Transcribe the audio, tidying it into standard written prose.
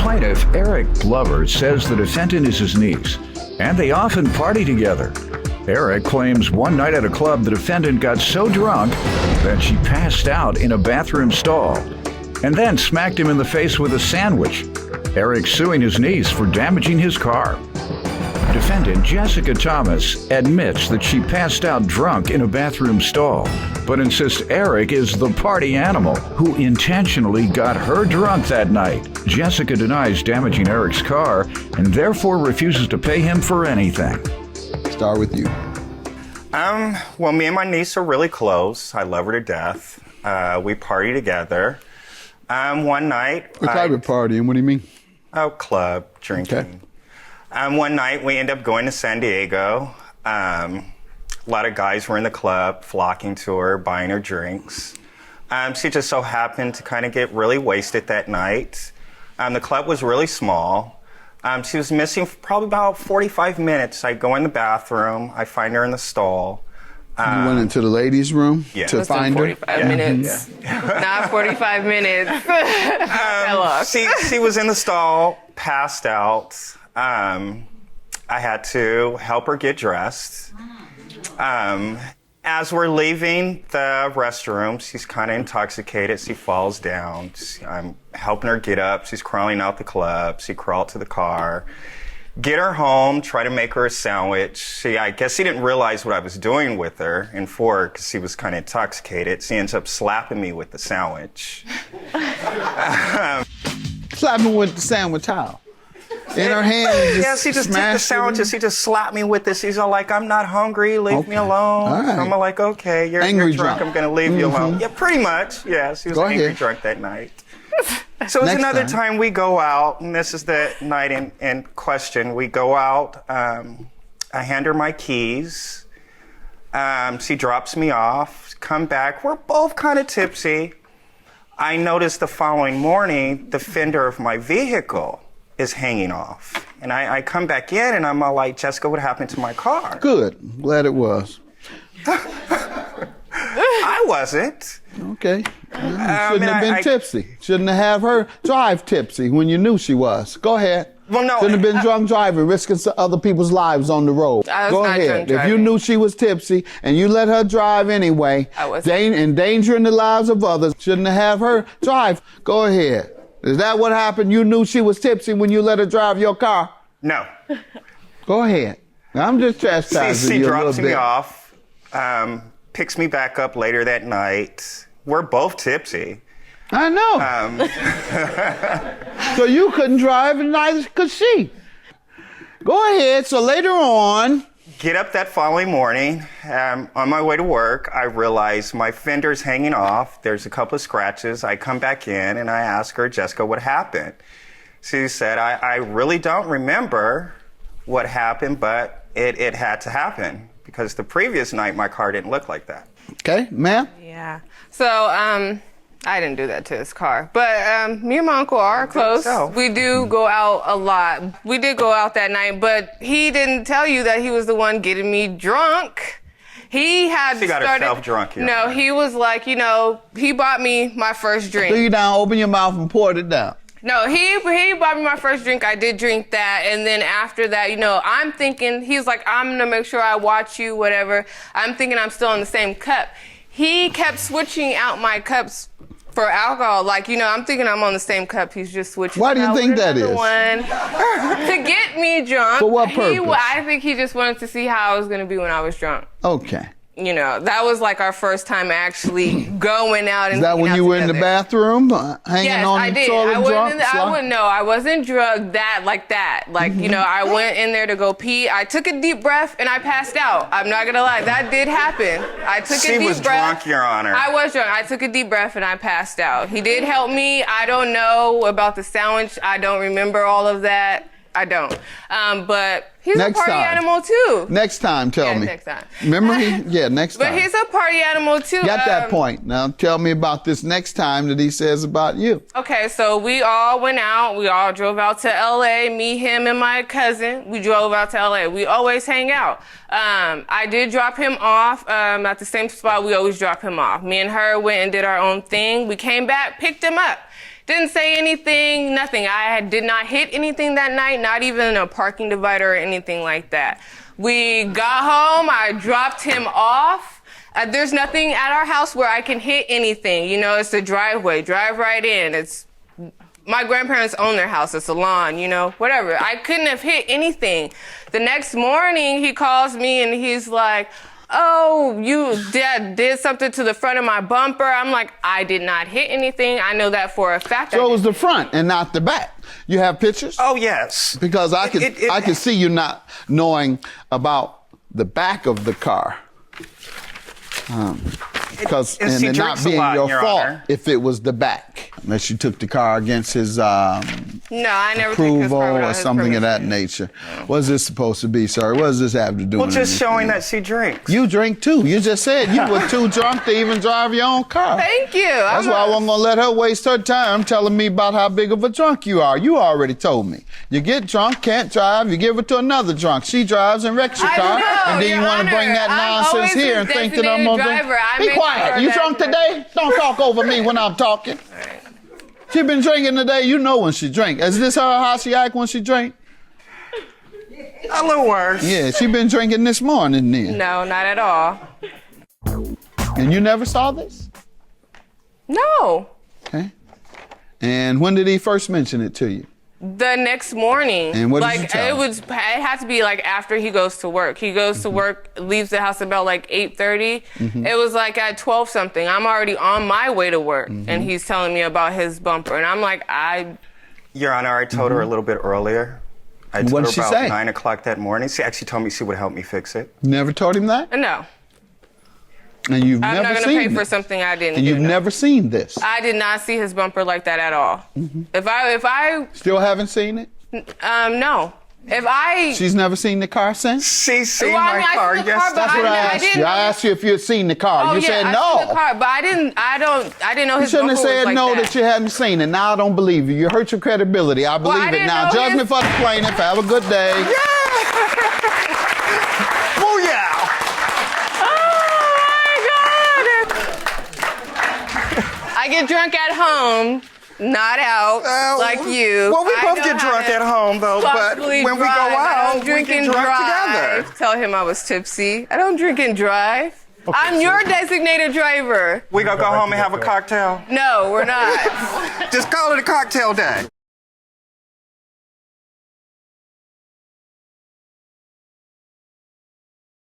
plaintiff, Eric Glover, says the defendant is his niece, and they often party together. Eric claims one night at a club the defendant got so drunk that she passed out in a bathroom stall and then smacked him in the face with a sandwich. Eric suing his niece for damaging his car. Defendant Jessica Thomas admits that she passed out drunk in a bathroom stall, but insists Eric is the party animal who intentionally got her drunk that night. Jessica denies damaging Eric's car and therefore refuses to pay him for anything. Start with you. Well, me and my niece are really close. I love her to death. We party together. One night... What type of party, and what do you mean? Oh, club, drinking. Okay. One night we ended up going to San Diego. A lot of guys were in the club, flocking to her, buying her drinks. She just so happened to kind of get really wasted that night. The club was really small. She was missing for probably about 45 minutes. I go in the bathroom. I find her in the stall. You went into the ladies' room to find her? 45 minutes. Yeah. Not 45 minutes. She was in the stall, passed out. I had to help her get dressed. As we're leaving the restroom, she's kind of intoxicated. She falls down. I'm helping her get up. She's crawling out the club. She crawled to the car. Get her home, try to make her a sandwich. I guess she didn't realize what I was doing with her and for her because she was kind of intoxicated. She ends up slapping me with the sandwich. Slapping with the sandwich how? In her hand? Yeah, she just took the sandwich and she just slapped me with this. She's all like, I'm not hungry, leave me alone. All right. So I'm like, okay, you're drunk, I'm gonna leave you alone. Yeah, pretty much. Yeah, she was angry drunk that night. So it's another time we go out, and this is the night in question. We go out, I hand her my keys. She drops me off, come back. We're both kind of tipsy. I notice the following morning, the fender of my vehicle is hanging off. And I come back in and I'm all like, Jessica, what happened to my car? Good. Glad it was. I wasn't. Okay. Shouldn't have been tipsy. Shouldn't have her drive tipsy when you knew she was. Go ahead. Well, no. Shouldn't have been drunk driving, risking other people's lives on the road. Go ahead. If you knew she was tipsy and you let her drive anyway, endangering the lives of others, shouldn't have her drive. Go ahead. Is that what happened? You knew she was tipsy when you let her drive your car? No. Go ahead. I'm just chastising you a little bit. She drops me off, picks me back up later that night. We're both tipsy. I know. So you couldn't drive and neither could she. Go ahead. So later on. Get up that following morning. On my way to work, I realize my fender's hanging off. There's a couple of scratches. I come back in and I ask her, Jessica, what happened? She said, I really don't remember what happened, but it had to happen because the previous night my car didn't look like that. Okay, ma'am? Yeah. So, I didn't do that to his car. But me and my uncle are close. We do go out a lot. We did go out that night, but he didn't tell you that he was the one getting me drunk. He had She got herself drunk here. No, he was like, he bought me my first drink. So you down, open your mouth and pour it down. No, he bought me my first drink. I did drink that. And then after that, I'm thinking, he's like, I'm going to make sure I watch you, whatever. I'm thinking I'm still in the same cup. He kept switching out my cups for alcohol. Like, I'm thinking I'm on the same cup. He's just switching. Why do you think that is? One to get me drunk. For what purpose? I think he just wanted to see how I was going to be when I was drunk. Okay. That was like our first time actually going out and Is that when you were in the bathroom, hanging on the toilet drunk? I wasn't drugged like that. Like, I went in there to go pee. I took a deep breath and I passed out. I'm not going to lie. That did happen. I took a deep breath. She was drunk, Your Honor. I was drunk. I took a deep breath and I passed out. He did help me. I don't know about the sandwich. I don't remember all of that. I don't. But he's a party animal too. Next time, tell me. Next time. Memory? Yeah, next time. But he's a party animal too. Got that point. Now tell me about this next time that he says about you. Okay, so we all went out. We all drove out to L.A. Me, him, and my cousin. We drove out to L.A. We always hang out. I did drop him off at the same spot we always drop him off. Me and her went and did our own thing. We came back, picked him up. Didn't say anything, nothing. Did not hit anything that night, not even a parking divider or anything like that. We got home, I dropped him off. There's nothing at our house where I can hit anything. You know, it's the driveway, drive right in. My grandparents own their house, it's a lawn, you know, whatever. I couldn't have hit anything. The next morning, he calls me and he's like, oh, you did something to the front of my bumper. I'm like, I did not hit anything. I know that for a fact. So it was the front and not the back. You have pictures? Oh, yes. Because I could see you not knowing about the back of the car. Because it not being your fault Honor. if it was the back, unless you took the car against his No, I never took his approval car without or his something of that permission. nature. What's this supposed to be, sir? What does this have to do Well, with just anything? showing that she drinks. You drink too. You just said you were too drunk to even drive your own car. Thank you. That's why I wasn't gonna let her waste her time telling me about how big of a drunk you are. You already told me. You get drunk, can't drive, you give it to another drunk. She drives and wrecks your car, and then you want to bring that nonsense here and think that I'm gonna be quiet. You drunk today? Don't talk over me when I'm talking. She been drinking today. You know when she drink. Is this how she act when she drink? A little worse. Yeah, she been drinking this morning then. No, not at all. And you never saw this? No. Okay. And when did he first mention it to you? The next morning. And what did you tell him? It had to be like after he goes to work. He goes to work, leaves the house about like 8:30. It was like at 12 something. I'm already on my way to work, and he's telling me about his bumper, and I'm like, Your Honor, I told her a little bit earlier. I told What'd her she about say? 9 o'clock that morning. She actually told me she would help me fix it. You never told him that? no. And you've I'm never not seen gonna pay for this? something I didn't And do. you've no. never seen this? I did not see his bumper like that at all. If I Still haven't seen it? no. If I She's never seen the car since? She's seen Well, I my mean, I car seen the car, yesterday. but That's what I I asked didn't you. know. I asked you if you had seen the car. Oh, You yeah, said I no. seen the car, but I didn't know You his shouldn't have bumper was said like no that. that you hadn't seen it. Now I don't believe you. You hurt your credibility. I believe I it didn't now. know Judgment his- for the plaintiff. Have a good day. Booyah! Oh my God! I get drunk at home, not out like you. Well, we I both know get how drunk to at home, though. But possibly when we go drive. I out, don't we drink get and drunk drive. together. Tell him I was tipsy. I don't drink and drive. I'm your designated driver. We gonna go home and have a cocktail? No, we're not. Just call it a cocktail day.